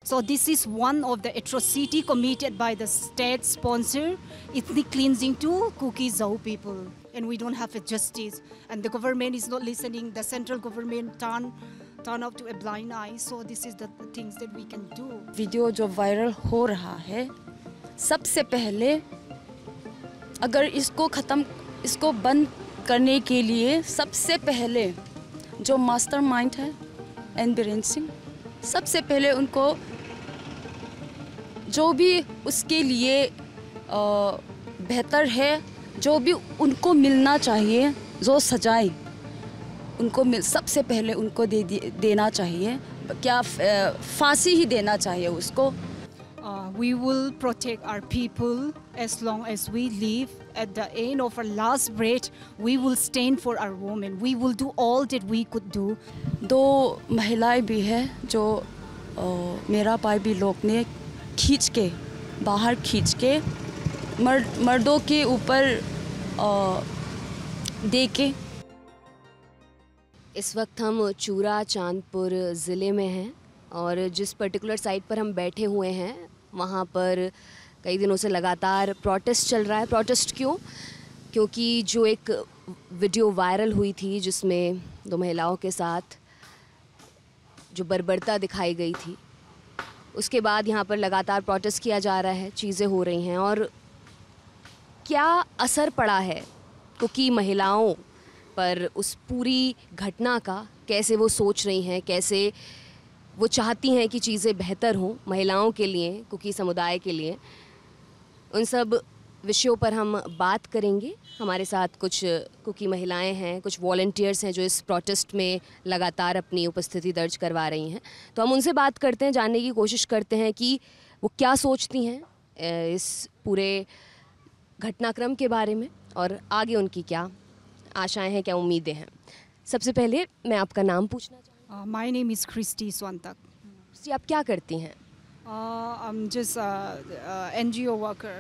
So this is one of the atrocity committed by the state sponsor ethnic cleansing to Kuki Zhao people. And we don't have a justice. And the government is not listening. The central government turn up to a blind eye. So this is the things that we can do. Video जो viral हो रहा है, सबसे पहले अगर इसको बंद करने के लिए सबसे पहले जो मास्टरमाइंड है एन बीरेन सिंह, सबसे पहले उनको जो भी उसके लिए बेहतर है, जो भी उनको मिलना चाहिए, जो सजाएं उनको सबसे पहले उनको देना चाहिए। क्या फांसी ही देना चाहिए उसको। We will protect our people as long as we live. At the end of our last breath, we will stand for our women. We will do all that we could do. दो महिलाएं भी हैं जो मेरा भाई भी लोग ने बाहर खींच के मर्दों के ऊपर दे के। इस वक्त हम चूरा चांदपुर ज़िले में हैं और जिस पर्टिकुलर साइट पर हम बैठे हुए हैं वहाँ पर कई दिनों से लगातार प्रोटेस्ट चल रहा है। प्रोटेस्ट क्यों? क्योंकि जो एक वीडियो वायरल हुई थी जिसमें दो महिलाओं के साथ जो बर्बरता दिखाई गई थी, उसके बाद यहाँ पर लगातार प्रोटेस्ट किया जा रहा है, चीज़ें हो रही हैं। और क्या असर पड़ा है क्योंकि महिलाओं पर उस पूरी घटना का, कैसे वो सोच रही हैं, कैसे वो चाहती हैं कि चीज़ें बेहतर हों महिलाओं के लिए, कुकी समुदाय के लिए, उन सब विषयों पर हम बात करेंगे। हमारे साथ कुछ कुकी महिलाएं हैं, कुछ वॉलंटियर्स हैं जो इस प्रोटेस्ट में लगातार अपनी उपस्थिति दर्ज करवा रही हैं। तो हम उनसे बात करते हैं, जानने की कोशिश करते हैं कि वो क्या सोचती हैं इस पूरे घटनाक्रम के बारे में और आगे उनकी क्या आशाएं हैं, क्या उम्मीदें हैं। सबसे पहले मैं आपका नाम पूछना चाहूँगी। My name is Christy Swantak. जी, आप क्या करती हैं? I'm just NGO worker.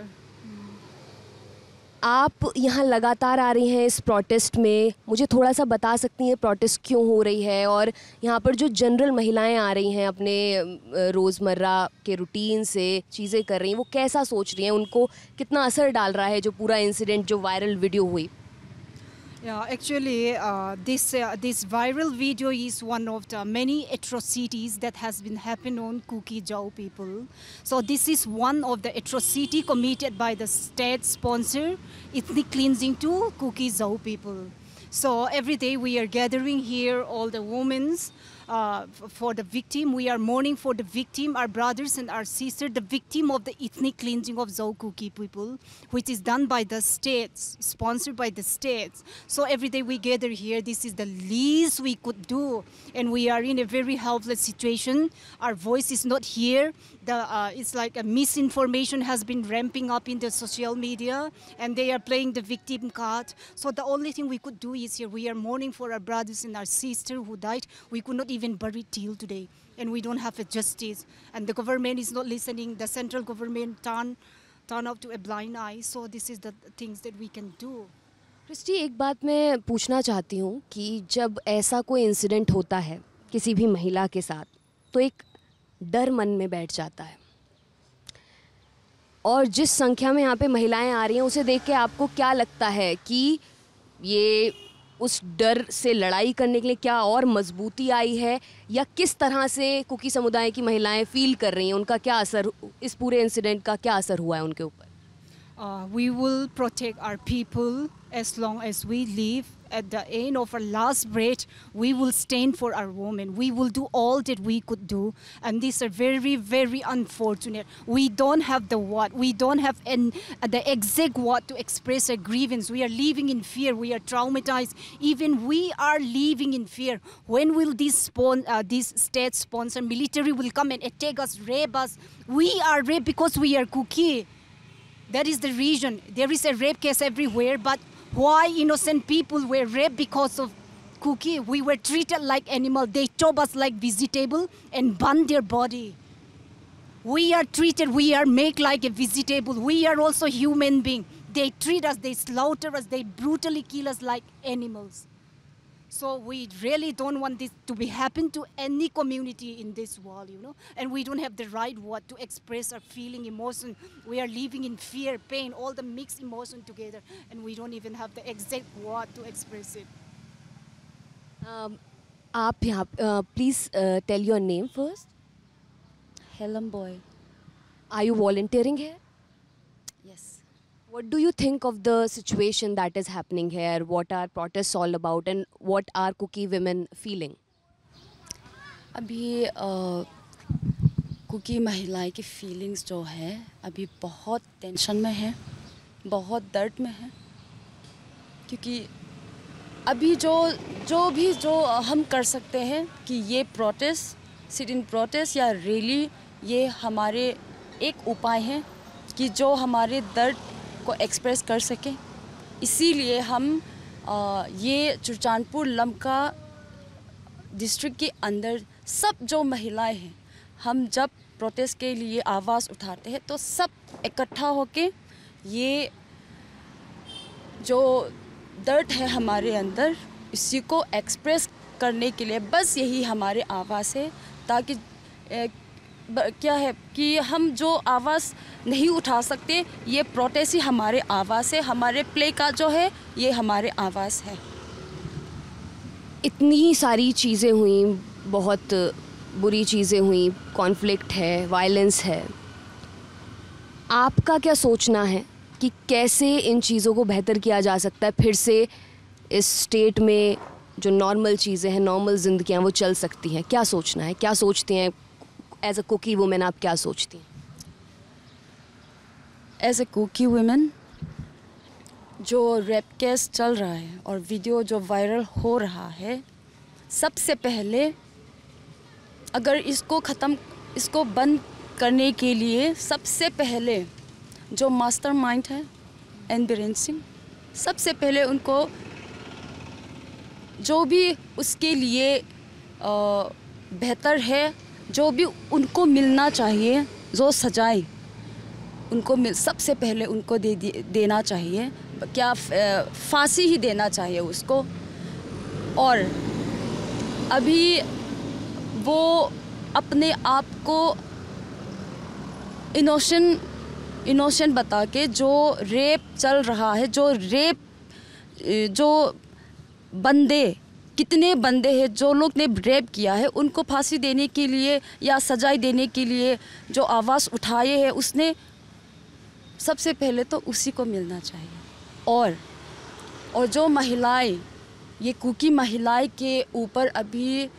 आप यहाँ लगातार आ रही हैं इस प्रोटेस्ट में, मुझे थोड़ा सा बता सकती हैं प्रोटेस्ट क्यों हो रही है और यहाँ पर जो जनरल महिलाएं आ रही हैं अपने रोज़मर्रा के रूटीन से चीज़ें कर रही हैं, वो कैसा सोच रही हैं, उनको कितना असर डाल रहा है जो पूरा इंसिडेंट, जो वायरल वीडियो हुई? Yeah, actually, this viral video is one of the many atrocities that has been happening on Kuki Zhao people. So this is one of the atrocity committed by the state sponsor ethnic cleansing to Kuki Zhao people. So every day we are gathering here, all the women, for the victim. We are mourning for the victim, our brothers and our sisters, the victim of the ethnic cleansing of Zhao Kuki people, which is done by the states, sponsored by the states. So every day we gather here. This is the least we could do, and we are in a very helpless situation. Our voice is not here. It's like a misinformation has been ramping up in the social media, and they are playing the victim card. So the only thing we could do is here. We are mourning for our brothers and our sisters who died. We could not even bury till today, and we don't have a justice. And the government is not listening. The central government turn up to a blind eye. So this is the things that we can do. Christy, एक बात मैं पूछना चाहती हूँ कि जब ऐसा कोई इंसिडेंट होता है किसी भी महिला के साथ, तो एक डर मन में बैठ जाता है, और जिस संख्या में यहाँ पे महिलाएं आ रही हैं उसे देख के आपको क्या लगता है कि ये उस डर से लड़ाई करने के लिए क्या और मजबूती आई है, या किस तरह से कुकी समुदाय की महिलाएं फील कर रही हैं, उनका क्या असर, इस पूरे इंसिडेंट का क्या असर हुआ है उनके ऊपर? We will protect our people as long as we live. At the end of our last breath, we will stand for our women. We will do all that we could do. And these are very, very unfortunate. We don't have the what. We don't have the exact what to express a grievance. We are living in fear. We are traumatized. Even we are living in fear. When will this state-sponsored military will come and attack us, rape us? We are raped because we are Kuki. That is the reason. There is a rape case everywhere, but why innocent people were raped because of Kuki? We were treated like animals. They chop us like vegetable and burn their body. We are treated, we are made like a vegetable. We are also human beings. They treat us, they slaughter us, they brutally kill us like animals. So we really don't want this to be happen to any community in this world, you know. And we don't have the right word to express our feeling, emotion. We are living in fear, pain, all the mixed emotion together, and we don't even have the exact word to express it. आप यहाँ please tell your name first. हेलम boy. Are you volunteering here? Yes. What do you think of the situation that is happening here? What are protests all about and what are Kuki women feeling? अभी cookie महिलाएं की feelings जो है अभी बहुत tension में है, बहुत दर्द में है, क्योंकि अभी जो हम कर सकते हैं कि ये प्रोटेस्ट, सिट इन प्रोटेस्ट या रैली, ये हमारे एक उपाय है कि जो हमारे दर्द को एक्सप्रेस कर सकें. इसीलिए हम ये चुरचानपुर लमका डिस्ट्रिक्ट के अंदर सब जो महिलाएं हैं, हम जब प्रोटेस्ट के लिए आवाज़ उठाते हैं तो सब इकट्ठा होके ये जो दर्द है हमारे अंदर, इसी को एक्सप्रेस करने के लिए बस यही हमारे आवाज़ है. ताकि क्या है कि हम जो आवाज़ नहीं उठा सकते, ये प्रोटेस्ट ही हमारे आवाज़ है, हमारे प्ले का जो है ये हमारे आवाज़ है. इतनी सारी चीज़ें हुई, बहुत बुरी चीज़ें हुई, कॉन्फ्लिक्ट है, वायलेंस है. आपका क्या सोचना है कि कैसे इन चीज़ों को बेहतर किया जा सकता है, फिर से इस स्टेट में जो नॉर्मल चीज़ें हैं, नॉर्मल ज़िंदगियाँ वो चल सकती हैं? क्या सोचना है, क्या सोचती हैं एज अ कुकी वुमेन? आप क्या सोचती हैं एज अ कुकी वुमेन? जो रेप केस चल रहा है और वीडियो जो वायरल हो रहा है, सबसे पहले अगर इसको बंद करने के लिए सबसे पहले जो मास्टरमाइंड है एन बीरेन सिंह, सबसे पहले उनको जो भी उसके लिए बेहतर है, जो भी उनको मिलना चाहिए, जो सजाएं उनको सबसे पहले उनको देना चाहिए. क्या फांसी ही देना चाहिए उसको. और अभी वो अपने आप को इनोसेंट बता के जो रेप चल रहा है, जो बंदे, कितने बंदे हैं जो लोग ने रेप किया है, उनको फांसी देने के लिए या सजाई देने के लिए जो आवाज़ उठाए है, उसने सबसे पहले तो उसी को मिलना चाहिए. और जो महिलाएं, ये कुकी महिलाएं के ऊपर अभी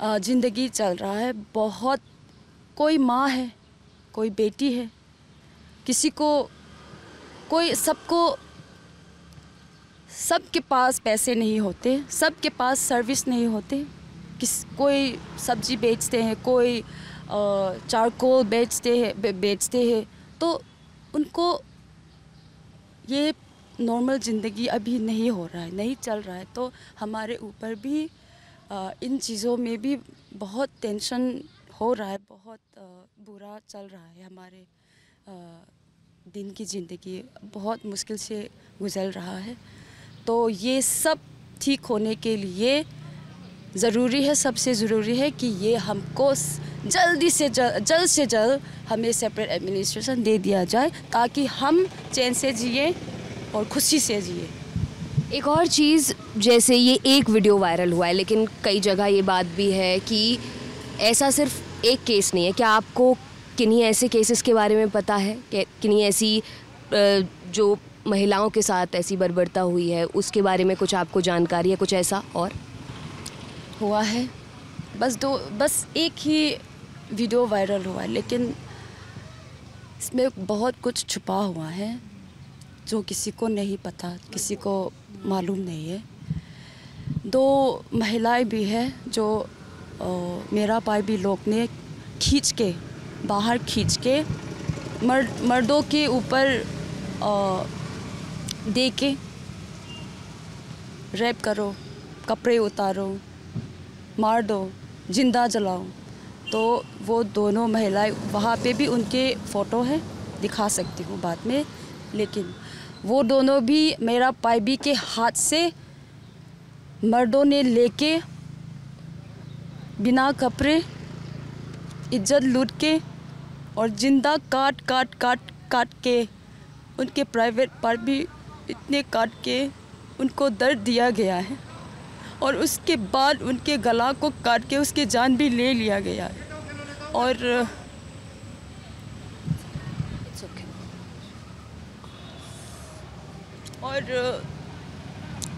ज़िंदगी चल रहा है, बहुत, कोई माँ है, कोई बेटी है, किसी को कोई, सबके पास पैसे नहीं होते, सबके पास सर्विस नहीं होते. कोई सब्जी बेचते हैं, कोई चारकोल बेचते हैं, तो उनको ये नॉर्मल ज़िंदगी अभी नहीं हो रहा है, नहीं चल रहा है. तो हमारे ऊपर भी इन चीज़ों में भी बहुत टेंशन हो रहा है, बहुत बुरा चल रहा है. हमारे दिन की ज़िंदगी बहुत मुश्किल से गुजर रहा है. तो ये सब ठीक होने के लिए ज़रूरी है, सबसे ज़रूरी है कि ये हमको जल्द से जल्द हमें सेपरेट एडमिनिस्ट्रेशन दे दिया जाए, ताकि हम चैन से जिए और खुशी से जिए. एक और चीज़, जैसे ये एक वीडियो वायरल हुआ है, लेकिन कई जगह ये बात भी है कि ऐसा सिर्फ एक केस नहीं है. क्या आपको किन्हीं ऐसे केसेस के बारे में पता है कि किन्हीं ऐसी जो महिलाओं के साथ ऐसी बर्बरता हुई है, उसके बारे में कुछ आपको जानकारी है, कुछ ऐसा और हुआ है? बस एक ही वीडियो वायरल हुआ है, लेकिन इसमें बहुत कुछ छुपा हुआ है जो किसी को नहीं पता, किसी को मालूम नहीं है. 2 महिलाएं भी हैं जो मेरा भाई भी लोग ने बाहर खींच के मर्दों के ऊपर दे के रेप करो, कपड़े उतारो, मार दो, जिंदा जलाओ. तो वो दोनों महिलाएं, वहाँ पे भी उनके फ़ोटो है, दिखा सकती हूँ बाद में. लेकिन वो दोनों भी मेरा भाई के हाथ से मर्दों ने लेके बिना कपड़े इज्जत लूट के और जिंदा काट काट काट काट के उनके प्राइवेट पार्ट भी इतने काट के उनको दर्द दिया गया है और उसके बाद उनके गला को काट के उसकी जान भी ले लिया गया है। और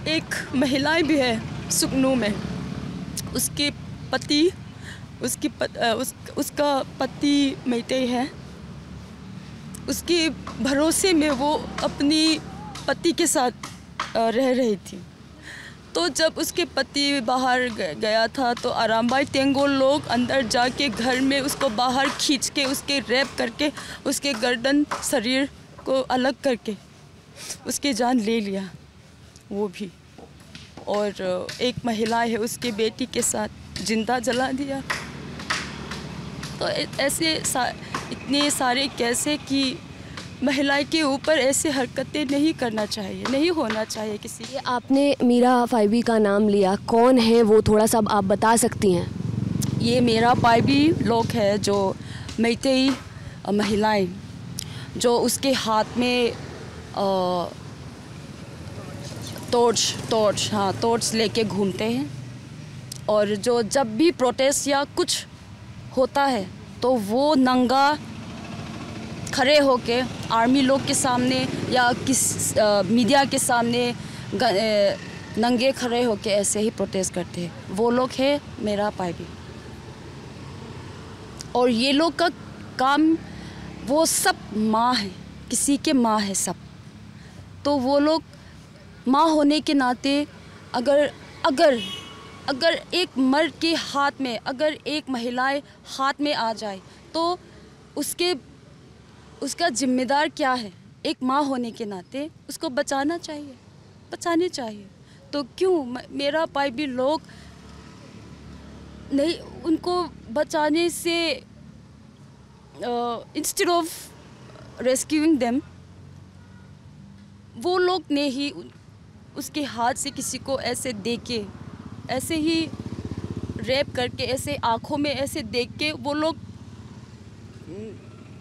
एक महिला भी है सुकनू में, उसके पति उसका पति मैते है, उसके भरोसे में वो अपनी पति के साथ रह रही थी। तो जब उसके पति बाहर गया था तो आरामबाई तेंगोल लोग अंदर जाके घर में उसको बाहर खींच के उसके रैप करके उसके गर्दन शरीर को अलग करके उसकी जान ले लिया वो भी। और एक महिला है उसके बेटी के साथ जिंदा जला दिया। तो ऐसे इतने सारे कैसे कि महिला के ऊपर ऐसे हरकतें नहीं करना चाहिए, नहीं होना चाहिए किसी। ये आपने मीरा फाइबी का नाम लिया, कौन है वो, थोड़ा सा आप बता सकती हैं? ये मीरा फाइबी लोग है जो मैतेई महिलाएं जो उसके हाथ में टॉर्च लेके घूमते हैं। और जो जब भी प्रोटेस्ट या कुछ होता है तो वो नंगा खड़े होके आर्मी लोग के सामने या मीडिया के सामने नंगे खड़े होके ऐसे ही प्रोटेस्ट करते हैं। वो लोग है मेरा पाइबी। और ये लोग का काम, वो सब माँ है, किसी के माँ है सब। तो वो लोग माँ होने के नाते अगर एक मर्द के हाथ में, अगर एक महिलाएं हाथ में आ जाए तो उसका जिम्मेदार क्या है? एक माँ होने के नाते उसको बचाने चाहिए। तो क्यों मेरा पाइबी लोग नहीं उनको बचाने से इंस्टेड ऑफ रेस्क्यूइंग देम, वो लोग ने ही उसके हाथ से किसी को ऐसे देख के, ऐसे ही रेप करके, ऐसे आँखों में ऐसे देख के वो लोग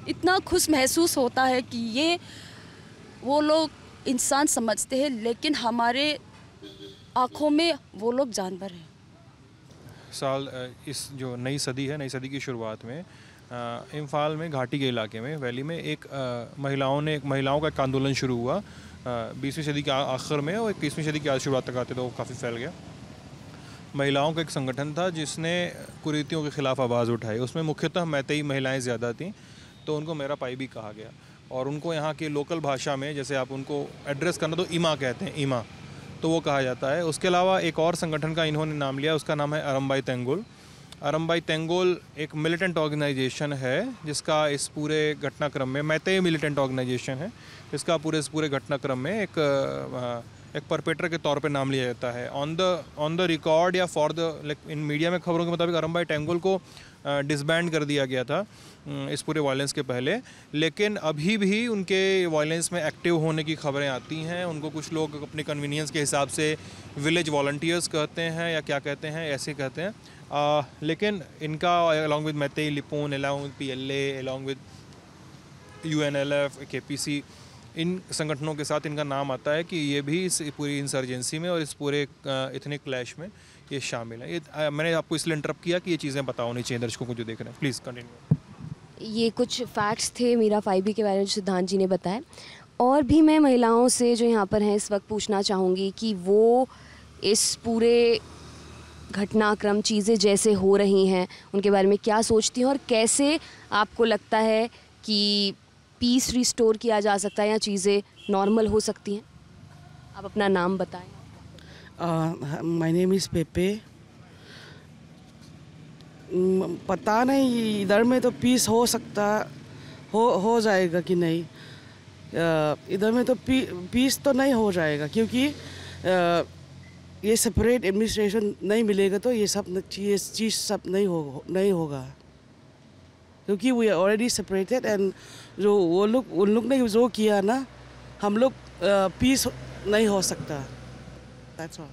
इतना खुश महसूस होता है कि ये वो लोग इंसान समझते हैं, लेकिन हमारे आँखों में वो लोग जानवर हैं। साल इस जो नई सदी की शुरुआत में इम्फाल में घाटी के इलाके में वैली में एक महिलाओं का एक आंदोलन शुरू हुआ 20वीं सदी के आखिर में और 21वीं सदी की शुरुआत तक आते तो वो काफ़ी फैल गया। महिलाओं का एक संगठन था जिसने कुरीतियों के ख़िलाफ़ आवाज़ उठाई। उसमें मुख्यतः मैतेई महिलाएं ज़्यादा थीं, तो उनको मेरा पाइबी कहा गया। और उनको यहाँ की लोकल भाषा में जैसे आप उनको एड्रेस करना तो ईमा कहते हैं, ईमा, तो वो कहा जाता है। उसके अलावा एक और संगठन का इन्होंने नाम लिया, उसका नाम है अरम्बाई तेंगोल। अरम्बाई तेंगोल एक मिलिटेंट ऑर्गेनाइजेशन है जिसका इस पूरे घटनाक्रम में, मैतेई मिलिटेंट ऑर्गेनाइजेशन है, इसका इस पूरे घटनाक्रम में एक परपेटर के तौर पे नाम लिया जाता है। ऑन द रिकॉर्ड या फॉर द इन मीडिया में खबरों के मुताबिक अरम्बाई तेंगोल को डिसबैंड कर दिया गया था इस पूरे वायलेंस के पहले, लेकिन अभी भी उनके वायलेंस में एक्टिव होने की खबरें आती हैं। उनको कुछ लोग अपने कन्वीनियंस के हिसाब से विलेज वॉलंटियर्स कहते हैं या क्या कहते हैं, ऐसे कहते हैं। लेकिन इनका along with Meitei Leipun, along with PLA, along with UNLF, KPC, इन संगठनों के साथ इनका नाम आता है कि ये भी इस पूरी इंसर्जेंसी में और इस पूरे इथनिक क्लैश में ये शामिल है। ये मैंने आपको इसलिए इंटरप्ट किया कि ये चीज़ें पता होनी चाहिए दर्शकों को जो देख रहे हैं। Please continue. ये कुछ फैक्ट्स थे मीरा फाइबी के बारे में जो सिद्धांत जी ने बताया। और भी मैं महिलाओं से जो यहाँ पर हैं इस वक्त पूछना चाहूँगी कि वो इस पूरे घटनाक्रम, चीज़ें जैसे हो रही हैं, उनके बारे में क्या सोचती हैं और कैसे आपको लगता है कि पीस रिस्टोर किया जा सकता है या चीज़ें नॉर्मल हो सकती हैं। आप अपना नाम बताएं। My name is पेपे। पता नहीं इधर में तो पीस हो सकता हो जाएगा कि नहीं। इधर में तो पीस तो नहीं हो जाएगा क्योंकि ये सेपरेट एडमिनिस्ट्रेशन नहीं मिलेगा तो ये सब चीज़ सब नहीं होगा क्योंकि we are already separated. And जो उन लोग ने जो किया ना, हम लोग पीस नहीं हो सकता। That's all.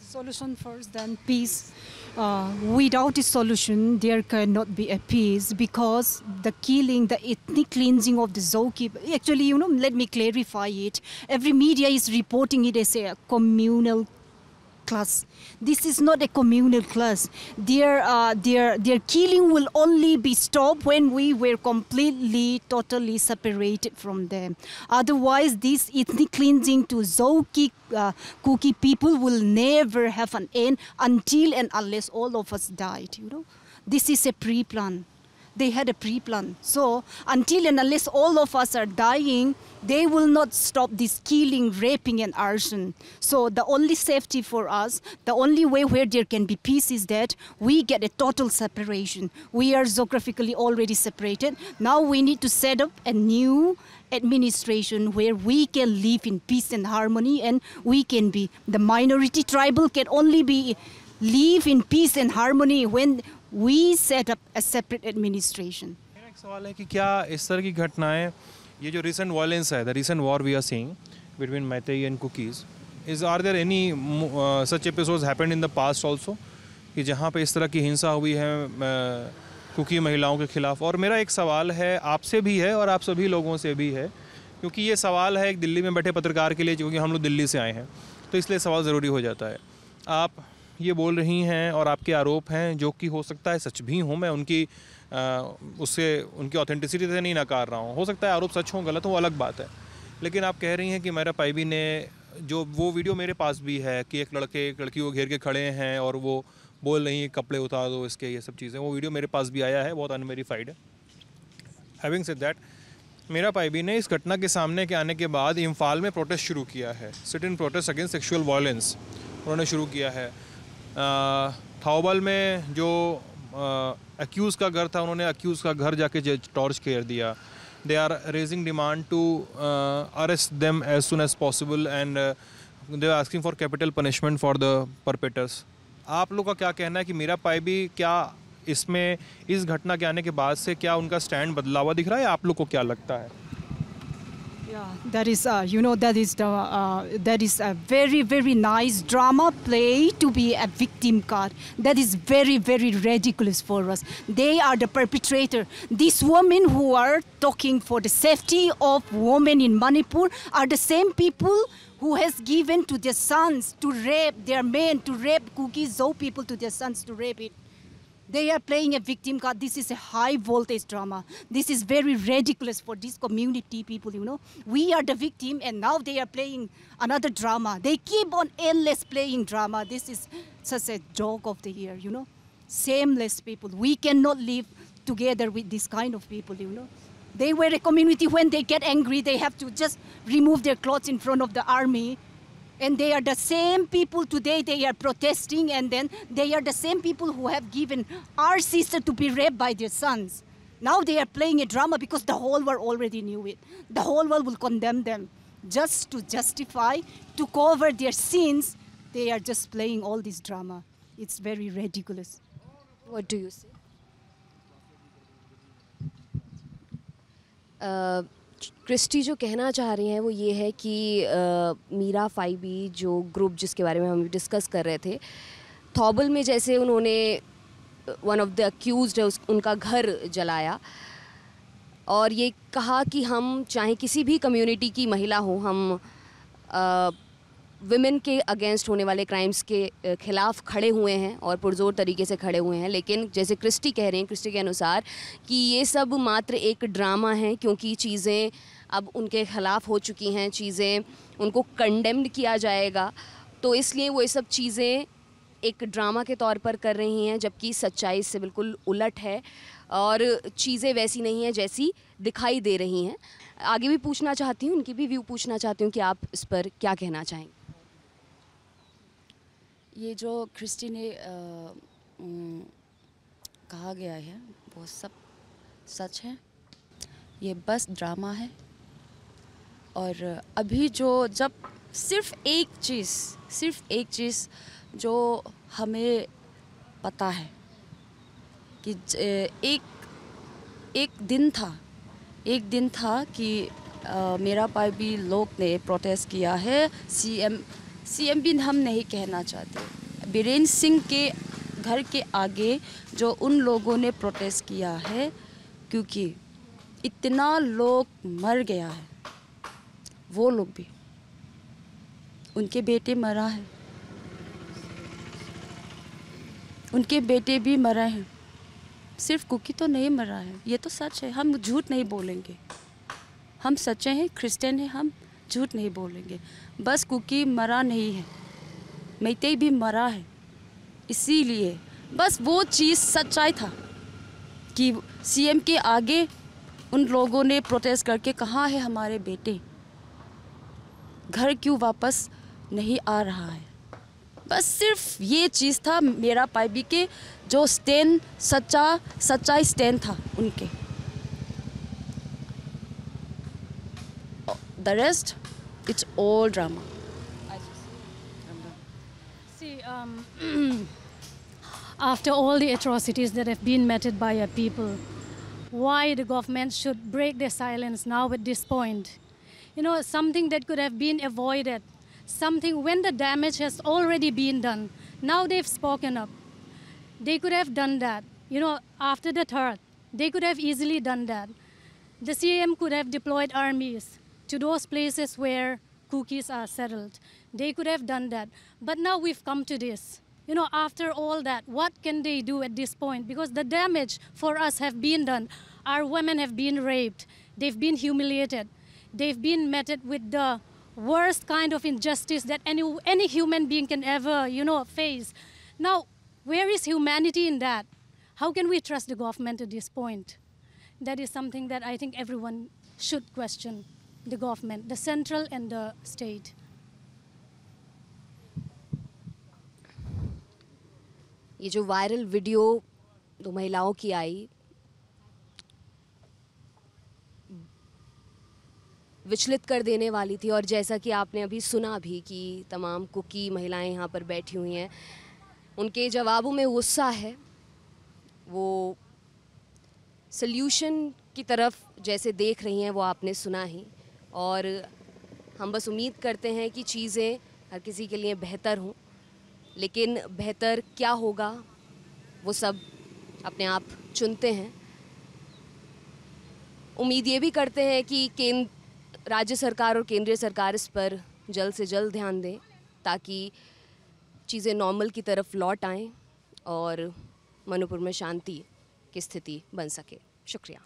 Solution first, then peace. Without a solution, there cannot be a peace, because the killing, the ethnic cleansing of the Zauki. Actually, let me clarify it. Every media is reporting it as a communal class. This is not a communal class. Their killing will only be stopped when we were completely, totally separated from them. Otherwise, this ethnic cleansing to Zauki Kuki people will never have an end until and unless all of us died. This is a pre-plan. They had a pre-plan. So until and unless all of us are dying, they will not stop this killing, raping, and arson. So the only safety for us, the only way where there can be peace is that we get a total separation. We are geographically already separated. Now we need to set up a new administration where we can live in peace and harmony, and we can be, the minority tribal can only be live in peace and harmony when we set up a separate administration. मेरा एक सवाल है कि क्या इस तरह की घटनाएं, ये जो recent violence है, the recent war we are seeing between Meitei and Kukis, are there any such episodes happened in the past also, कि जहाँ पे इस तरह की हिंसा हुई है कुकी महिलाओं के खिलाफ? और मेरा एक सवाल है आपसे भी है और आप सभी लोगों से भी है, क्योंकि ये सवाल है एक दिल्ली में बैठे पत्रकार के लिए, क्योंकि हम लोग दिल्ली से आए हैं, तो इसलिए सवाल ज़रूरी हो जाता है। आप ये बोल रही हैं और आपके आरोप हैं जो कि हो सकता है सच भी हों, मैं उनकी उससे उनकी ऑथेंटिसिटी से नहीं नकार रहा हूँ, हो सकता है आरोप सच हों गलत हो अलग बात है, लेकिन आप कह रही हैं कि मेरा पाइबी ने, जो वो वीडियो मेरे पास भी है कि एक लड़के एक लड़की को घेर के खड़े हैं और वो बोल रही हैं कपड़े उतार दो इसके, ये सब चीज़ें, वो वीडियो मेरे पास भी आया है, बहुत अनवेरीफाइड है। हैविंग सेड दैट, मेरा पाइबी ने इस घटना के सामने के आने के बाद इम्फाल में प्रोटेस्ट शुरू किया है, sit in protest against sexual violence उन्होंने शुरू किया है। थाओबल में जो एक्यूज़ का घर था, उन्होंने एक्यूज़ का घर जाके टॉर्च कर दिया। They are raising demand to arrest them as soon as possible and they are asking for capital punishment for the perpetrators. आप लोग का क्या कहना है कि मीरा पाइबी क्या इसमें, इस घटना के आने के बाद से क्या उनका स्टैंड बदला हुआ दिख रहा है, आप लोग को क्या लगता है? Yeah, that is, that is a very, very nice drama play to be a victim card. That is very, very ridiculous for us. They are the perpetrator. These women who are talking for the safety of women in Manipur are the same people who has given to their sons to rape their men, to rape Kuki Zau people to their sons to rape it. They are playing a victim card. This is a high voltage drama. This is very ridiculous for this community people, We are the victim and now they are playing another drama. They keep on endless playing drama. This is such a joke of the year, Shameless people. We cannot live together with this kind of people, They were a community, when they get angry, they have to just remove their clothes in front of the army. And they are the same people today, they are protesting, and then they are the same people who have given our sister to be raped by their sons. Now they are playing a drama because the whole world already knew it. The whole world will condemn them. Just to justify, to cover their sins, they are just playing all this drama. It's very ridiculous. What do you say? Christy जो कहना चाह रही हैं वो ये है कि मीरा फाइबी जो ग्रुप जिसके बारे में हम डिस्कस कर रहे थे, थॉबल में जैसे उन्होंने वन ऑफ द अक्यूज्ड है उनका घर जलाया और ये कहा कि हम चाहे किसी भी कम्युनिटी की महिला हो, हम विमेन के अगेंस्ट होने वाले क्राइम्स के ख़िलाफ़ खड़े हुए हैं और पुरजोर तरीके से खड़े हुए हैं। लेकिन जैसे क्रिस्टी कह रहे हैं, क्रिस्टी के अनुसार कि ये सब मात्र एक ड्रामा है, क्योंकि चीज़ें अब उनके ख़िलाफ़ हो चुकी हैं, चीज़ें उनको कंडेम्ड किया जाएगा, तो इसलिए वो ये सब चीज़ें एक ड्रामा के तौर पर कर रही हैं, जबकि सच्चाई से बिल्कुल उलट है और चीज़ें वैसी नहीं हैं जैसी दिखाई दे रही हैं। आगे भी पूछना चाहती हूँ, उनकी भी व्यू पूछना चाहती हूँ कि आप इस पर क्या कहना चाहेंगे। ये जो क्रिस्टी ने कहा गया है वो सब सच है, ये बस ड्रामा है। और अभी जो जब सिर्फ एक चीज़ जो हमें पता है कि एक दिन था कि मेरा पाइबी लोग ने प्रोटेस्ट किया है। सीएम भी हम नहीं कहना चाहते, बीरेन सिंह के घर के आगे जो उन लोगों ने प्रोटेस्ट किया है, क्योंकि इतना लोग मर गया है, वो लोग भी, उनके बेटे मरा है, उनके बेटे भी मरा है, सिर्फ कुकी तो नहीं मरा है। ये तो सच है, हम झूठ नहीं बोलेंगे, हम सच्चे हैं, क्रिश्चियन हैं, हम झूठ नहीं बोलेंगे। बस कुकी मरा नहीं है, मैते भी मरा है, इसीलिए बस वो चीज़ सच्चाई था कि सीएम के आगे उन लोगों ने प्रोटेस्ट करके कहाँ है हमारे बेटे, घर क्यों वापस नहीं आ रहा है। बस सिर्फ ये चीज़ था मेरा पाइबी के जो स्टैंड, सच्चा स्टैंड था उनके। The rest it's all drama. See, after all the atrocities that have been meted by our people, why the government should break their silence now at this point? You know, something that could have been avoided, something when the damage has already been done. Now they've spoken up. They could have done that. You know, after the third, they could have easily done that. The CAM could have deployed armies to those places where cookies are settled. They could have done that. But now we've come to this. You know, after all that, what can they do at this point? Because the damage for us have been done. Our women have been raped. They've been humiliated. They've been meted with the worst kind of injustice that any human being can ever, you know, face. Now, where is humanity in that? How can we trust the government at this point? That is something that I think everyone should question, the government, the central and the state. ये जो viral video दो महिलाओं की आई, विचलित कर देने वाली थी। और जैसा कि आपने अभी सुना भी कि तमाम कुकी महिलाएं यहाँ पर बैठी हुई हैं, उनके जवाबों में गुस्सा है। वो सल्यूशन की तरफ जैसे देख रही हैं वो आपने सुना ही। और हम बस उम्मीद करते हैं कि चीज़ें हर किसी के लिए बेहतर हों, लेकिन बेहतर क्या होगा वो सब अपने आप चुनते हैं। उम्मीद ये भी करते हैं कि राज्य सरकार और केंद्रीय सरकार इस पर जल्द से जल्द ध्यान दें ताकि चीज़ें नॉर्मल की तरफ लौट आएं और मणिपुर में शांति की स्थिति बन सके। शुक्रिया।